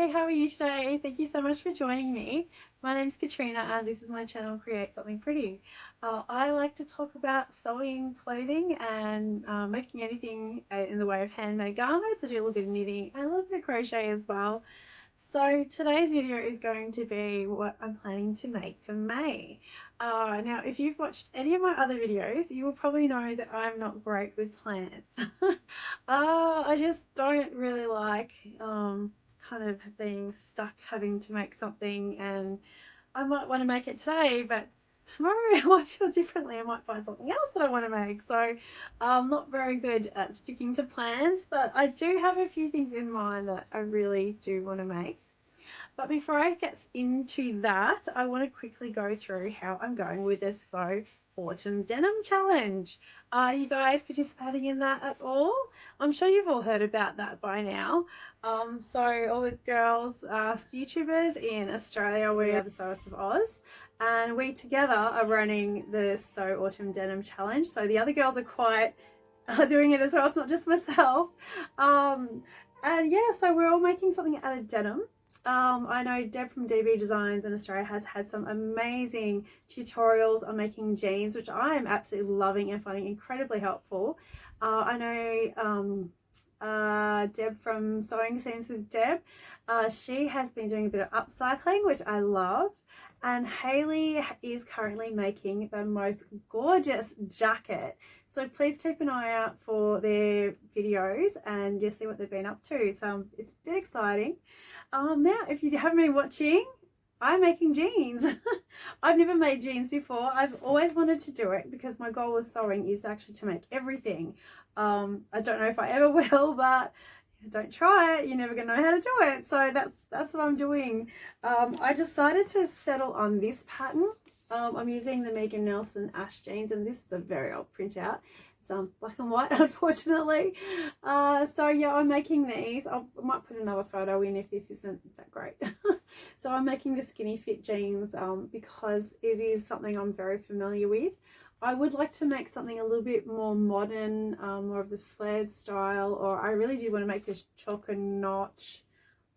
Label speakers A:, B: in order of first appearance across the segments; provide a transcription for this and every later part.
A: Hi, how are you today? Thank you so much for joining me. My name's Katrina and this is my channel Create Something Pretty. I like to talk about sewing clothing and making anything in the way of handmade garments. I do a little bit of knitting and a little bit of crochet as well. So today's video is going to be what I'm planning to make for May. Now, if you've watched any of my other videos, you will probably know that I'm not great with plants. I just don't really like kind of being stuck having to make something, and I might want to make it today, but tomorrow I might feel differently. I might find something else that I want to make. So I'm not very good at sticking to plans, but I do have a few things in mind that I really do want to make. But before I get into that, I want to quickly go through how I'm going with this Autumn Denim Challenge. Are you guys participating in that at all? I'm sure you've all heard about that by now. So all the girls are YouTubers in Australia. We are the SEWIST of Oz, and we together are running the Autumn Denim Challenge. So the other girls are doing it as well. It's not just myself. And yeah, so we're all making something out of denim. I know Deb from DB Designs in Australia has had some amazing tutorials on making jeans, which I am absolutely loving and finding incredibly helpful. I know Deb from Sewing Scenes with Deb, she has been doing a bit of upcycling, which I love. And Hayley is currently making the most gorgeous jacket. So please keep an eye out for their videos and just see what they've been up to. So it's a bit exciting. Now, if you haven't been watching, I'm making jeans. I've never made jeans before. I've always wanted to do it because my goal with sewing is actually to make everything. I don't know if I ever will, but don't try it, you're never gonna know how to do it. So that's what I'm doing. I decided to settle on this pattern. I'm using the Megan Nelson Ash jeans, and this is a very old printout. It's black and white, unfortunately. So yeah, I'm making these. I might put another photo in if this isn't that great. So I'm making the skinny fit jeans because it is something I'm very familiar with. I would like to make something a little bit more modern, more of the flared style, or I really do want to make this choker notch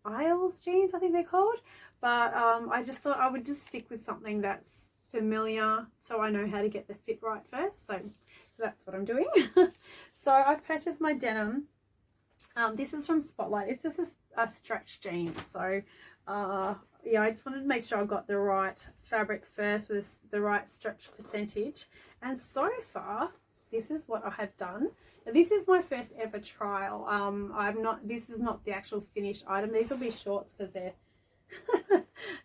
A: aisles jeans, I think they're called. But I just thought I would just stick with something that's familiar so I know how to get the fit right first. So that's what I'm doing. So I've purchased my denim. This is from Spotlight. It's just a stretch jean. So yeah, I just wanted to make sure I got the right fabric first with the right stretch percentage. And so far, this is what I have done. Now, this is my first ever trial. This is not the actual finished item. These will be shorts because they're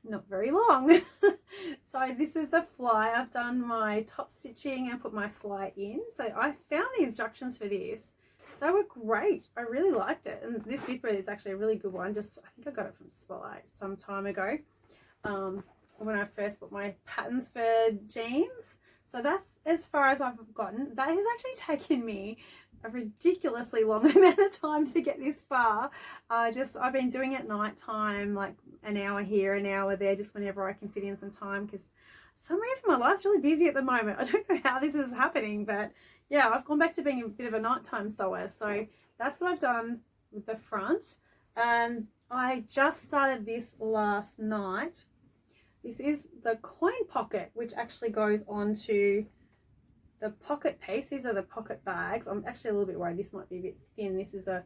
A: not very long. So this is the fly. I've done my top stitching and put my fly in. So I found the instructions for this. They were great. I really liked it. And this zipper is actually a really good one. I think I got it from Spotlight some time ago when I first bought my patterns for jeans. So that's as far as I've gotten. That has actually taken me a ridiculously long amount of time to get this far. I've been doing it night time, like an hour here, an hour there, just whenever I can fit in some time, because for some reason my life's really busy at the moment. I don't know how this is happening, but yeah, I've gone back to being a bit of a nighttime sewer. So that's what I've done with the front. And I just started this last night. This is the coin pocket, which actually goes onto the pocket piece. These are the pocket bags. I'm actually a little bit worried this might be a bit thin. This is the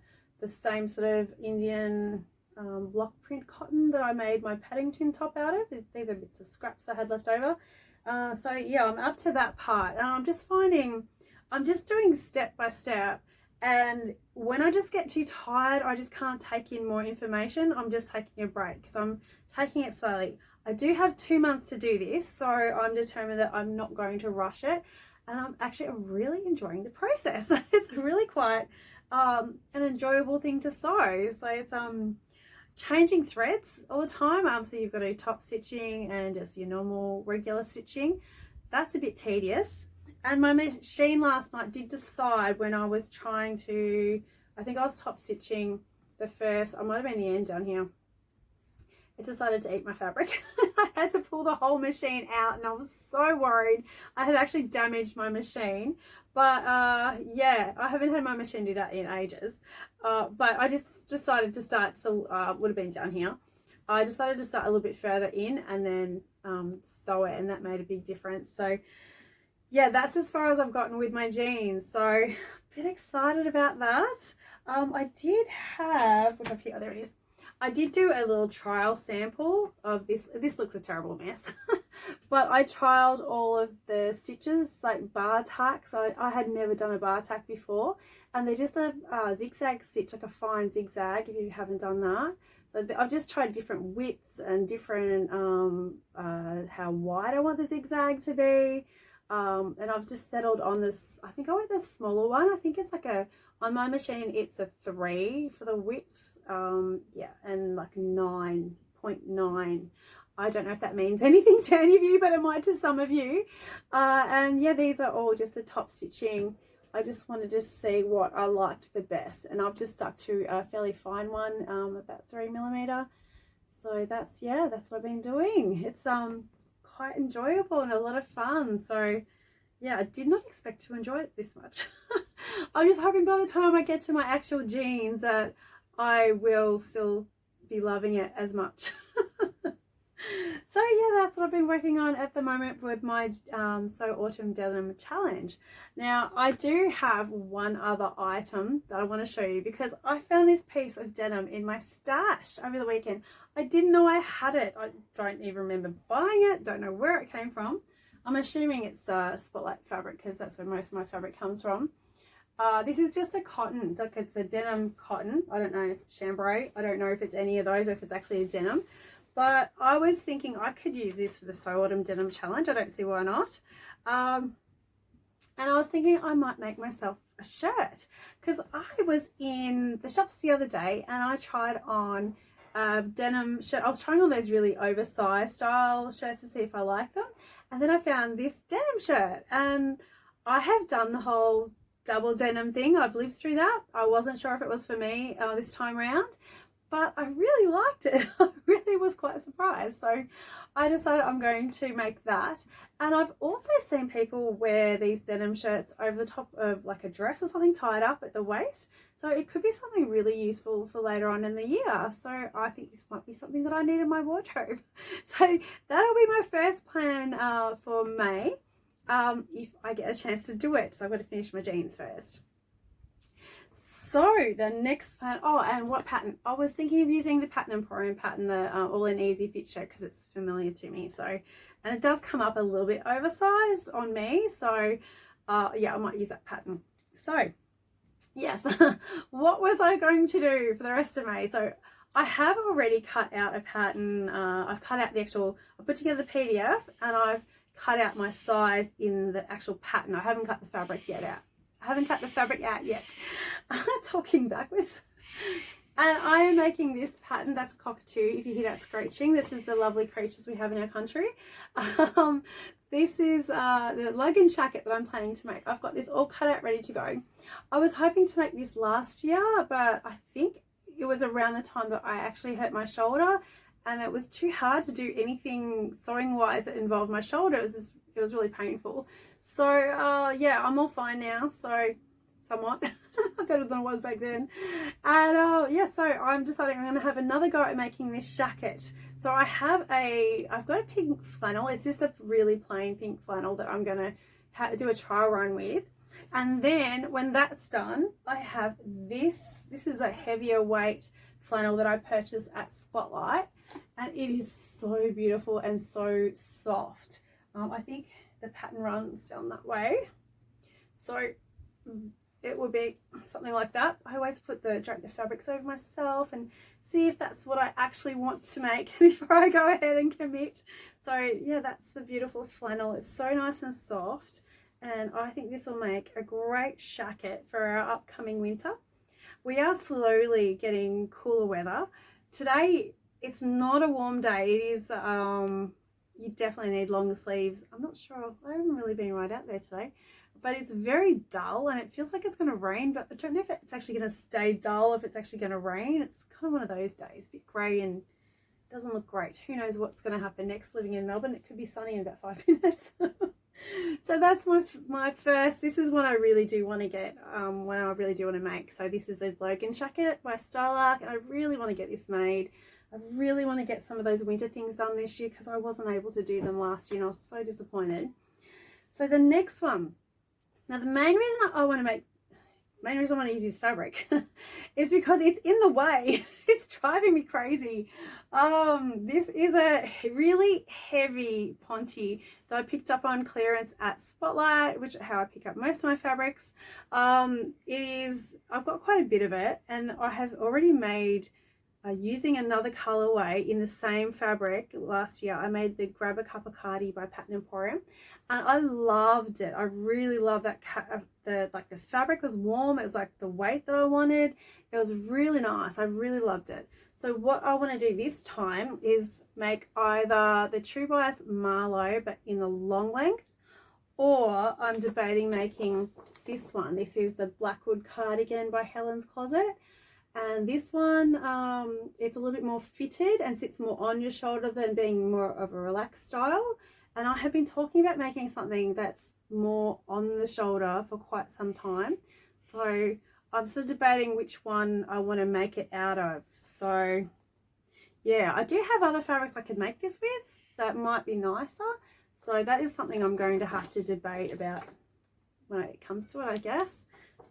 A: same sort of Indian block print cotton that I made my Paddington top out of. These are bits of scraps I had left over. So yeah, I'm up to that part, and I'm just doing step by step. And when I just get too tired, I just can't take in more information. I'm just taking a break because I'm taking it slowly. I do have 2 months to do this, so I'm determined that I'm not going to rush it. And I'm really enjoying the process. It's really quite an enjoyable thing to sew. So it's changing threads all the time. So you've got to top stitching and just your normal regular stitching. That's a bit tedious. And my machine last night did decide when I was trying to, I think I was top stitching the first, I might have been the end down here. It decided to eat my fabric. I had to pull the whole machine out, and I was so worried I had actually damaged my machine. But yeah, I haven't had my machine do that in ages. But I just decided to start, so would have been down here. I decided to start a little bit further in and then sew it, and that made a big difference. So yeah, that's as far as I've gotten with my jeans. So a bit excited about that. I did have, what have here? Oh, there it is. I did do a little trial sample of this. This looks a terrible mess. But I trialed all of the stitches, like bar tacks. I had never done a bar tack before. And they're just a zigzag stitch, like a fine zigzag, if you haven't done that. So I've just tried different widths and different, how wide I want the zigzag to be. And I've just settled on this, I think I went the smaller one. I think it's like on my machine, it's a 3 for the width. Yeah, and like 9.9. I don't know if that means anything to any of you, but it might to some of you. And yeah, these are all just the top stitching. I just wanted to see what I liked the best, and I've just stuck to a fairly fine one, about 3mm. So that's, yeah, that's what I've been doing. It's quite enjoyable and a lot of fun. So yeah, I did not expect to enjoy it this much. I'm just hoping by the time I get to my actual jeans that I will still be loving it as much. So yeah, that's what I've been working on at the moment with my Sew Autumn Denim Challenge. Now I do have one other item that I want to show you, because I found this piece of denim in my stash over the weekend. I didn't know I had it. I don't even remember buying it, don't know where it came from. I'm assuming it's Spotlight fabric, because that's where most of my fabric comes from. This is just a cotton, like it's a denim cotton. I don't know, chambray. I don't know if it's any of those or if it's actually a denim. But I was thinking I could use this for the Sew Autumn Denim Challenge. I don't see why not. And I was thinking I might make myself a shirt, because I was in the shops the other day and I tried on a denim shirt. I was trying on those really oversized style shirts to see if I like them. And then I found this denim shirt, and I have done the whole double denim thing. I've lived through that. I wasn't sure if it was for me this time around, but I really liked it. I really was quite surprised. So I decided I'm going to make that. And I've also seen people wear these denim shirts over the top of like a dress or something, tied up at the waist. So it could be something really useful for later on in the year. So I think this might be something that I need in my wardrobe. So that'll be my first plan for May, if I get a chance to do it. So I've got to finish my jeans first. So the next pattern, oh, and what pattern? I was thinking of using the Pattern Emporium pattern, the All in Easy Fit shirt, because it's familiar to me. So, and it does come up a little bit oversized on me. So yeah, I might use that pattern. So yes, what was I going to do for the rest of May? So I have already cut out a pattern. I've cut out the actual, I put together the PDF and I've cut out my size in the actual pattern. I haven't cut the fabric yet out. I haven't cut the fabric out yet. Talking backwards. And I am making this pattern. That's a cockatoo. If you hear that screeching, this is the lovely creatures we have in our country. This is the Logan jacket that I'm planning to make. I've got this all cut out, ready to go. I was hoping to make this last year, but I think it was around the time that I actually hurt my shoulder, and it was too hard to do anything sewing wise that involved my shoulder. It was really painful. So yeah, I'm all fine now, so somewhat better than I was back then. And yeah, so I'm deciding I'm going to have another go at making this jacket. So I've got a pink flannel. It's just a really plain pink flannel that I'm going to do a trial run with. And then when that's done, I have this is a heavier weight flannel that I purchased at Spotlight, and it is so beautiful and so soft. I think the pattern runs down that way, so it would be something like that. I always drape the fabrics over myself and see if that's what I actually want to make before I go ahead and commit. So yeah, that's the beautiful flannel. It's so nice and soft, and I think this will make a great jacket for our upcoming winter. We are slowly getting cooler weather. Today it's not a warm day. It is you definitely need longer sleeves. I'm not sure, I haven't really been right out there today, but it's very dull and it feels like it's going to rain, but I don't know if it's actually going to stay dull, if it's actually going to rain. It's kind of one of those days, a bit grey and doesn't look great. Who knows what's going to happen next living in Melbourne. It could be sunny in about 5 minutes. So that's my first. This is what I really do want to get. What I really do want to make. So this is a Logan jacket by Stylark, and I really want to get this made. I really want to get some of those winter things done this year because I wasn't able to do them last year and I was so disappointed. So the next one. Now the main reason I want to use this fabric is because it's in the way. It's driving me crazy. This is a really heavy ponte that I picked up on clearance at Spotlight, which is how I pick up most of my fabrics. I've got quite a bit of it, and I have already made using another colorway in the same fabric last year. I made the Grab a Cup of Cardi by Pattern Emporium, and I loved it. I really love that. The fabric was warm. It was like the weight that I wanted. It was really nice. I really loved it. So what I want to do this time is make either the True Bias Marlowe but in the long length, or I'm debating making this one. This is the Blackwood Cardigan by Helen's Closet. And this one, it's a little bit more fitted and sits more on your shoulder than being more of a relaxed style. And I have been talking about making something that's more on the shoulder for quite some time. So I'm sort of debating which one I want to make it out of. So yeah, I do have other fabrics I could make this with that might be nicer. So that is something I'm going to have to debate about when it comes to it, I guess.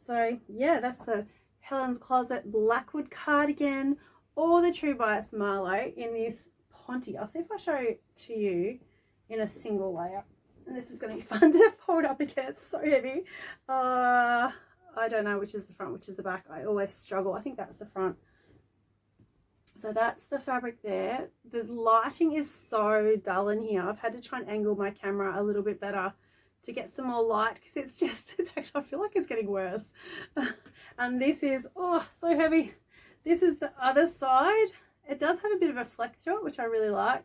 A: So yeah, that's the Helen's Closet Blackwood Cardigan or the True Bias Marlowe in this ponte. I'll see if I show it to you in a single layer. And this is going to be fun to fold up again. It's so heavy. I don't know which is the front, which is the back. I always struggle. I think that's the front. So that's the fabric there. The lighting is so dull in here. I've had to try and angle my camera a little bit better to get some more light because it's actually, I feel like it's getting worse. And this is, oh, so heavy. This is the other side. It does have a bit of a fleck through it, which I really like.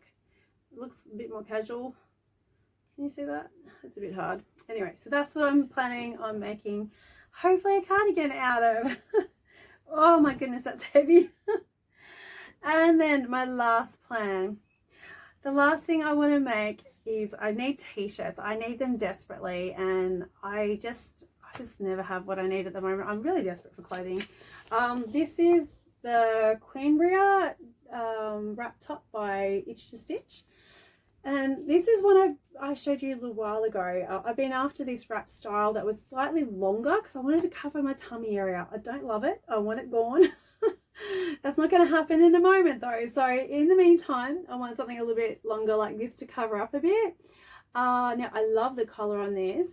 A: It looks a bit more casual. Can you see that? It's a bit hard. Anyway, so that's what I'm planning on making, hopefully, a cardigan out of. Oh my goodness, that's heavy. And then my last plan. The last thing I want to make is I need t-shirts. I need them desperately, and I just never have what I need at the moment. I'm really desperate for clothing. This is the Queenbria wrap top by Itch to Stitch, and this is one I showed you a little while ago. I've been after this wrap style that was slightly longer because I wanted to cover my tummy area. I don't love it. I want it gone. That's not going to happen in a moment though. So in the meantime, I want something a little bit longer like this to cover up a bit. Now I love the collar on this,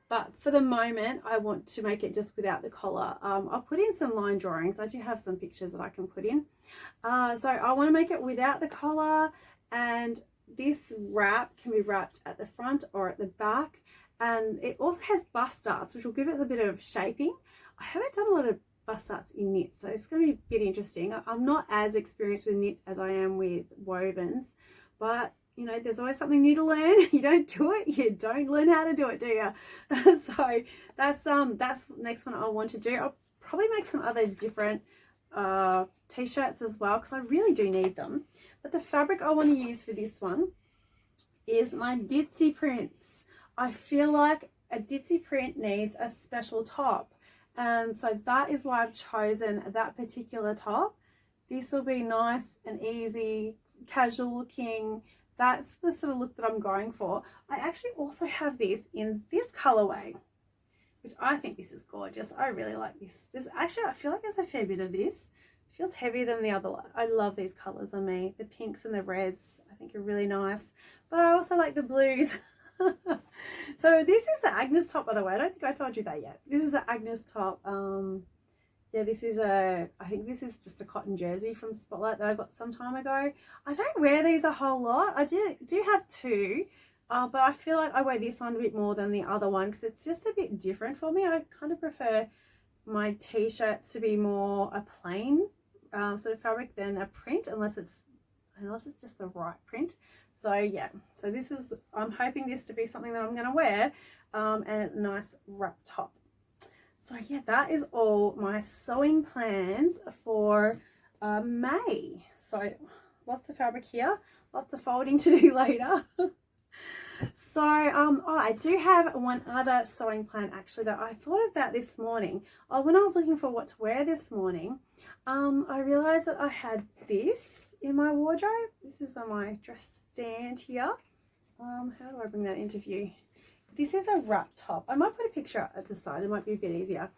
A: but for the moment I want to make it just without the collar. I'll put in some line drawings. I do have some pictures that I can put in. So I want to make it without the collar, and this wrap can be wrapped at the front or at the back, and it also has bust darts, which will give it a bit of shaping. I haven't done a lot of bust darts in knits, so it's going to be a bit interesting. I'm not as experienced with knits as I am with wovens, but you know, there's always something new to learn. You don't do it, you don't learn how to do it, do you? So that's the next one I want to do. I'll probably make some other different t-shirts as well because I really do need them. But the fabric I want to use for this one is my Ditzy prints. I feel like a Ditzy print needs a special top. And so that is why I've chosen that particular top. This will be nice and easy, casual looking. That's the sort of look that I'm going for. I actually also have this in this colorway, which I think this is gorgeous. I really like this. Actually, I feel like there's a fair bit of this. It feels heavier than the other. I love these colors on me. The pinks and the reds I think are really nice. But I also like the blues. So this is the Agnes top, by the way. I don't think I told you that yet. This is the Agnes top. Yeah, I think this is just a cotton jersey from Spotlight that I got some time ago. I don't wear these a whole lot. I do have two, but I feel like I wear this one a bit more than the other one because it's just a bit different for me. I kind of prefer my t-shirts to be more a plain sort of fabric than a print, unless it's just the right print. So yeah, so this is, I'm hoping this to be something that I'm going to wear, and a nice wrap top. So yeah, that is all my sewing plans for May. So lots of fabric here, lots of folding to do later. So oh, I do have one other sewing plan actually that I thought about this morning. Oh, when I was looking for what to wear this morning, I realized that I had this in my wardrobe. This is on my dress stand here. How do I bring that into view? This is a wrap top. I might put a picture up at the side. It might be a bit easier.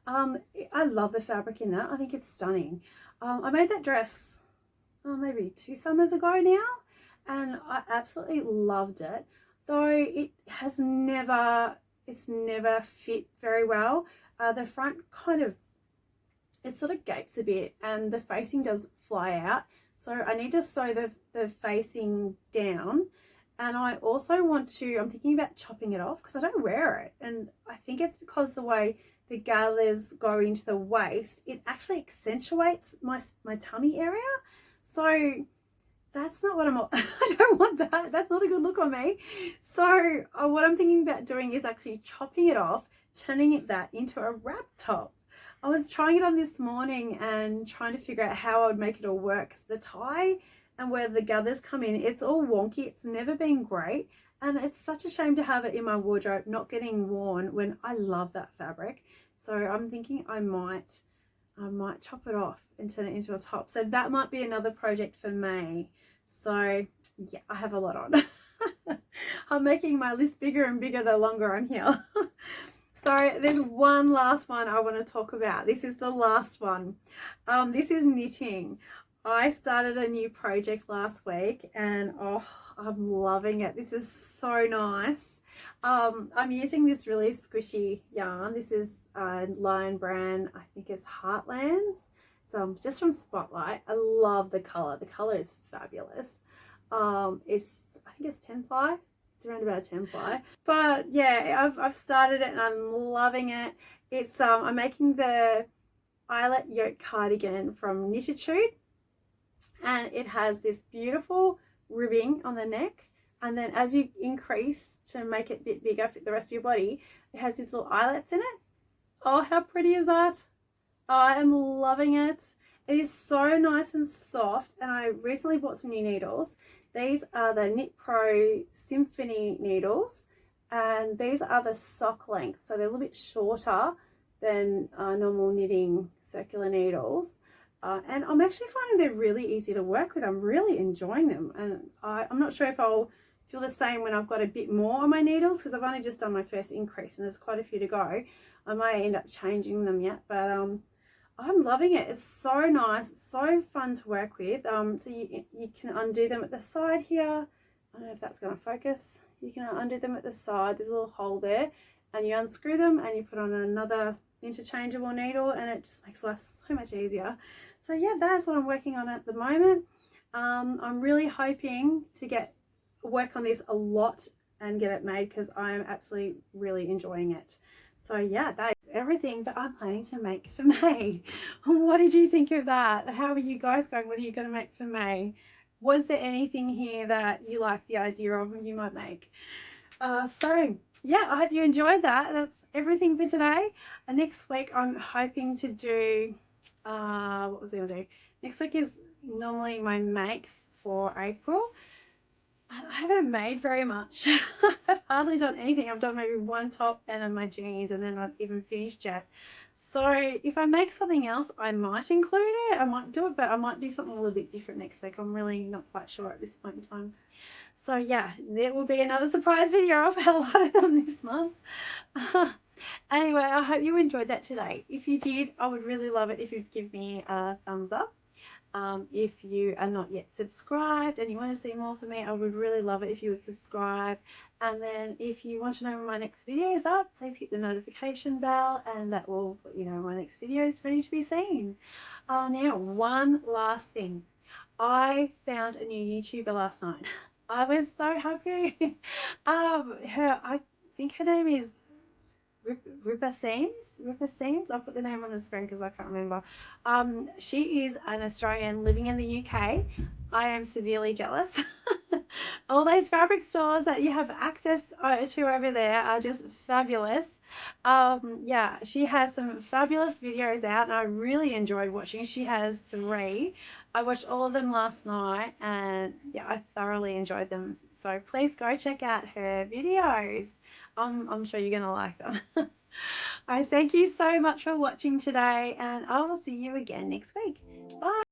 A: I love the fabric in that. I think it's stunning. I made that dress maybe 2 summers ago now, and I absolutely loved it. Though it's never fit very well. The front it sort of gapes a bit, and the facing does fly out. So I need to sew the facing down. And I also I'm thinking about chopping it off because I don't wear it. And I think it's because the way the gathers go into the waist, it actually accentuates my tummy area. So that's not what I don't want that. That's not a good look on me. So what I'm thinking about doing is actually chopping it off, turning that into a wrap top. I was trying it on this morning and trying to figure out how I would make it all work. The tie and where the gathers come in, it's all wonky. It's never been great. And it's such a shame to have it in my wardrobe not getting worn when I love that fabric. So I'm thinking I might chop it off and turn it into a top. So that might be another project for May. So yeah, I have a lot on. I'm making my list bigger and bigger the longer I'm here. So there's one last one I want to talk about. This is the last one. This is knitting. I started a new project last week and oh, I'm loving it. This is so nice. I'm using this really squishy yarn. This is Lion brand. I think it's Heartlands. It's just from Spotlight. I love the color. The color is fabulous. I think it's 10 ply. It's around about 10 ply. But yeah, I've started it and I'm loving it. It's I'm making the eyelet yoke cardigan from Knititude. And it has this beautiful ribbing on the neck, and then as you increase to make it a bit bigger fit the rest of your body, it has these little eyelets in it. Oh, how pretty is that? I am loving it. It is so nice and soft, and I recently bought some new needles. These are the Knit Pro Symphony needles, and these are the sock length, so they're a little bit shorter than normal knitting circular needles. And I'm actually finding they're really easy to work with. I'm really enjoying them. And I'm not sure if I'll feel the same when I've got a bit more on my needles because I've only just done my first increase and there's quite a few to go. I might end up changing them yet, but I'm loving it. It's so nice, it's so fun to work with. So you can undo them at the side here. I don't know if that's going to focus. You can undo them at the side. There's a little hole there and you unscrew them and you put on another interchangeable needle and it just makes life so much easier. So yeah, that's what I'm working on at the moment. I'm really hoping to work on this a lot and get it made because I'm absolutely really enjoying it. So yeah, that is everything that I'm planning to make for May. What did you think of that? How are you guys going? What are you going to make for May? Was there anything here that you like the idea of and you might make? So yeah, I hope you enjoyed that. That's everything for today. Next week I'm hoping to do what was I gonna do? Next week is normally my makes for April. I haven't made very much. I've hardly done anything. I've done maybe one top and then my jeans and then not even finished yet. So if I make something else, I might include it. I might do it, but I might do something a little bit different next week. I'm really not quite sure at this point in time. So yeah, there will be another surprise video. I've had a lot of them this month. Anyway, I hope you enjoyed that today. If you did, I would really love it if you'd give me a thumbs up. If you are not yet subscribed and you want to see more from me, I would really love it if you would subscribe. And then if you want to know when my next video is up, please hit the notification bell and that will let you know my next video is ready to be seen. Now, one last thing. I found a new YouTuber last night. I was so happy. I think her name is Ripper Seams. I'll put the name on the screen because I can't remember. She is an Australian living in the UK. I am severely jealous. All those fabric stores that you have access to over there are just fabulous. Yeah, she has some fabulous videos out and I really enjoyed watching. She has 3. I watched all of them last night and yeah, I thoroughly enjoyed them. So please go check out her videos. I'm sure you're gonna like them. I thank you so much for watching today and I will see you again next week. Bye.